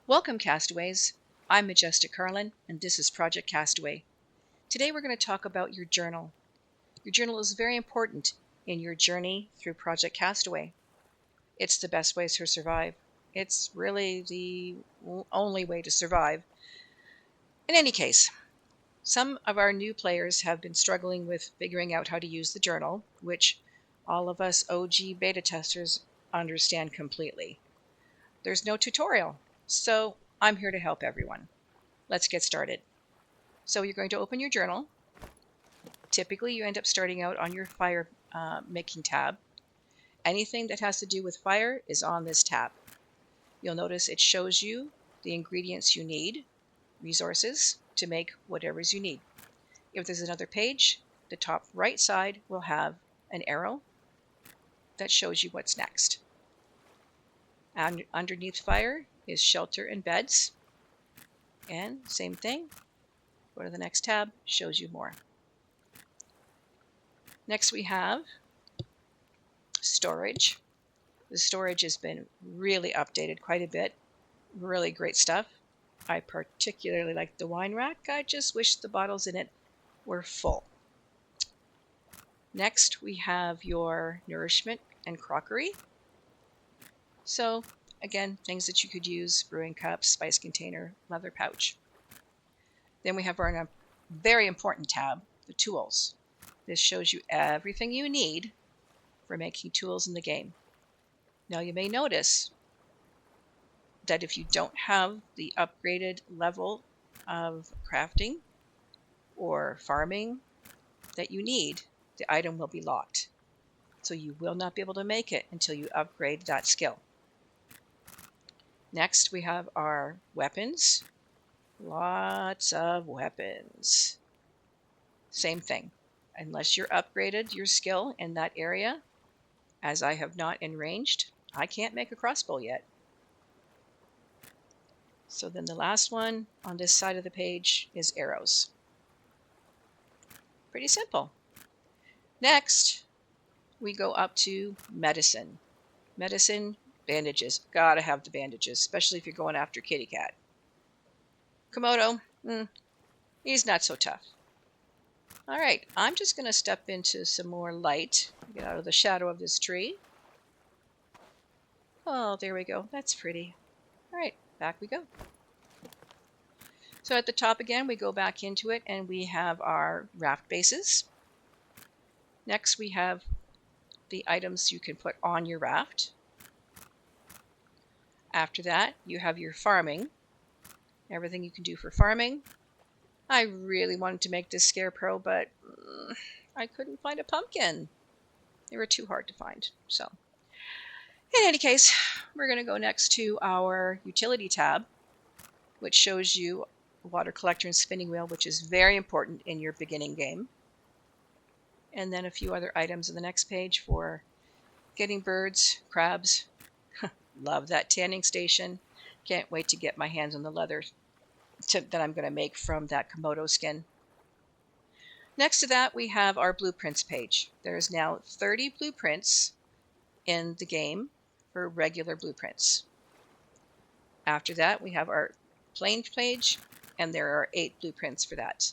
Welcome, Castaways. I'm MajesticKarLyn, and this is Project Castaway. Today we're going to talk about your journal. Your journal is very important in your journey through Project Castaway. It's the best way to survive. It's really the only way to survive. In any case, some of our new players have been struggling with figuring out how to use the journal, which all of us OG beta testers understand completely. There's no tutorial, so I'm here to help everyone. Let's get started. So you're going to open your journal. Typically, you end up starting out on your fire making tab. Anything that has to do with fire is on this tab. You'll notice it shows you the ingredients you need, resources, to make whatever's you need. If there's another page, the top right side will have an arrow that shows you what's next. And underneath fire is shelter and beds. And same thing, go to the next tab, shows you more. Next we have storage. The storage has been really updated quite a bit. Really great stuff. I particularly like the wine rack. I just wish the bottles in it were full. Next we have your nourishment and crockery. So again, things that you could use: brewing cup, spice container, leather pouch. Then we have our very important tab, the tools. This shows you everything you need for making tools in the game. Now you may notice that if you don't have the upgraded level of crafting or farming that you need, the item will be locked. So you will not be able to make it until you upgrade that skill. Next we have our weapons. Lots of weapons. Same thing. Unless you're upgraded your skill in that area, as I have not in ranged, I can't make a crossbow yet. So then the last one on this side of the page is arrows. Pretty simple. Next, we go up to medicine. Medicine, bandages. Gotta have the bandages, especially if you're going after Kitty Cat. Komodo, he's not so tough. All right, I'm just going to step into some more light, get out of the shadow of this tree. Oh, there we go. That's pretty. All right, back we go. So at the top again, we go back into it and we have our raft bases. Next, we have the items you can put on your raft. After that, you have your farming. Everything you can do for farming. I really wanted to make this scarecrow, but I couldn't find a pumpkin. They were too hard to find. So, in any case, we're going to go next to our utility tab, which shows you a water collector and spinning wheel, which is very important in your beginning game. And then a few other items on the next page for getting birds, crabs. Love that tanning station. Can't wait to get my hands on the leather that I'm going to make from that Komodo skin. Next to that, we have our blueprints page. There's now 30 blueprints in the game for regular blueprints. After that, we have our plain page, and there are 8 blueprints for that.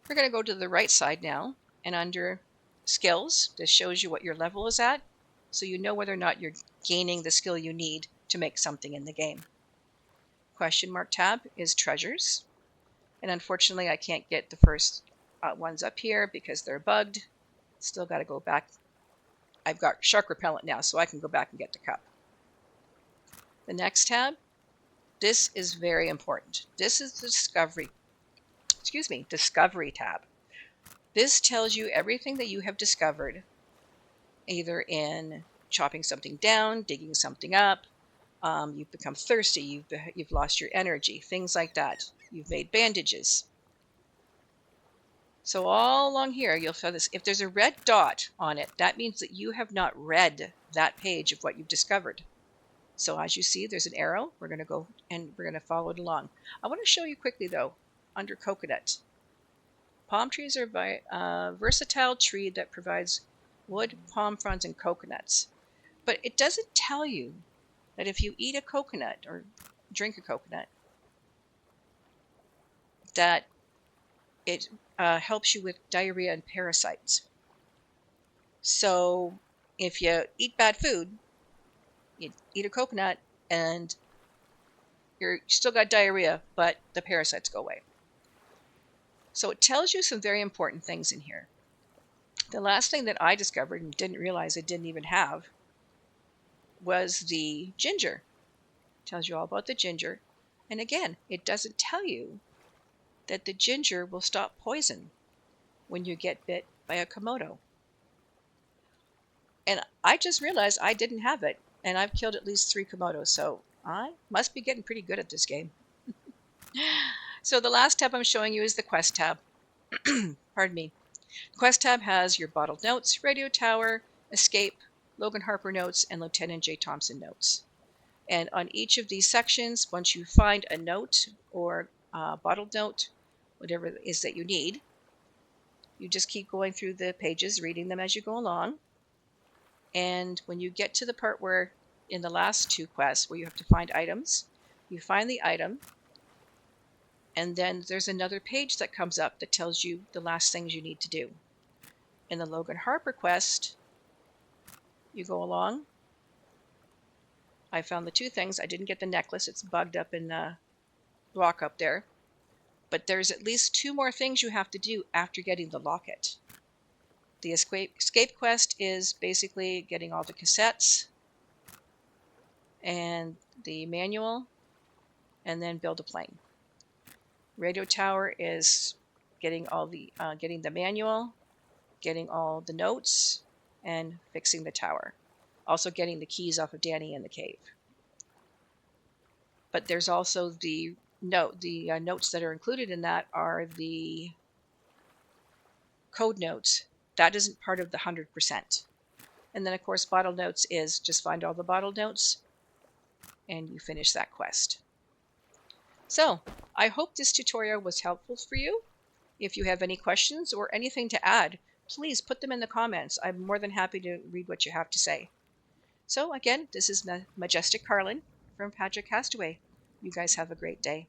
We're going to go to the right side now, and under skills, this shows you what your level is at, so you know whether or not you're gaining the skill you need to make something in the game. Question mark tab is treasures, and unfortunately I can't get the first ones up here because they're bugged. Still got to go back. I've got shark repellent now, so I can go back and get the cup. The next tab, this is very important. This is the discovery tab. This tells you everything that you have discovered, either in chopping something down, digging something up. You've become thirsty, you've lost your energy, things like that. You've made bandages. So all along here, you'll feel this. If there's a red dot on it, that means that you have not read that page of what you've discovered. So as you see, there's an arrow. We're going to go and we're going to follow it along. I want to show you quickly, though, under coconut. Palm trees are a versatile tree that provides wood, palm fronds, and coconuts. But it doesn't tell you that if you eat a coconut or drink a coconut, that it helps you with diarrhea and parasites. So if you eat bad food, you eat a coconut and you still got diarrhea, but the parasites go away. So it tells you some very important things in here. The last thing that I discovered and didn't realize I didn't even have was the ginger. It tells you all about the ginger. And again, it doesn't tell you that the ginger will stop poison when you get bit by a Komodo. And I just realized I didn't have it, and I've killed at least 3 Komodos, so I must be getting pretty good at this game. So the last tab I'm showing you is the Quest tab. Pardon me. The Quest tab has your bottled notes, radio tower, escape, Logan Harper notes, and Lieutenant J. Thompson notes. And on each of these sections, once you find a note or a bottled note, whatever it is that you need, you just keep going through the pages, reading them as you go along. And when you get to the part where, in the last 2 quests, where you have to find items, you find the item, and then there's another page that comes up that tells you the last things you need to do. In the Logan Harper quest, you go along. I found the 2 things. I didn't get the necklace. It's bugged up in the rock up there. But there's at least 2 more things you have to do after getting the locket. The escape quest is basically getting all the cassettes and the manual, and then build a plane. Radio tower is getting all the getting the manual, getting all the notes, and fixing the tower. Also getting the keys off of Danny in the cave. But there's also the notes that are included in that are the code notes. That isn't part of the 100%. And then, of course, bottle notes is just find all the bottle notes and you finish that quest. So, I hope this tutorial was helpful for you. If you have any questions or anything to add, please put them in the comments. I'm more than happy to read what you have to say. So, again, this is MajesticKarLyn from Project Castaway. You guys have a great day.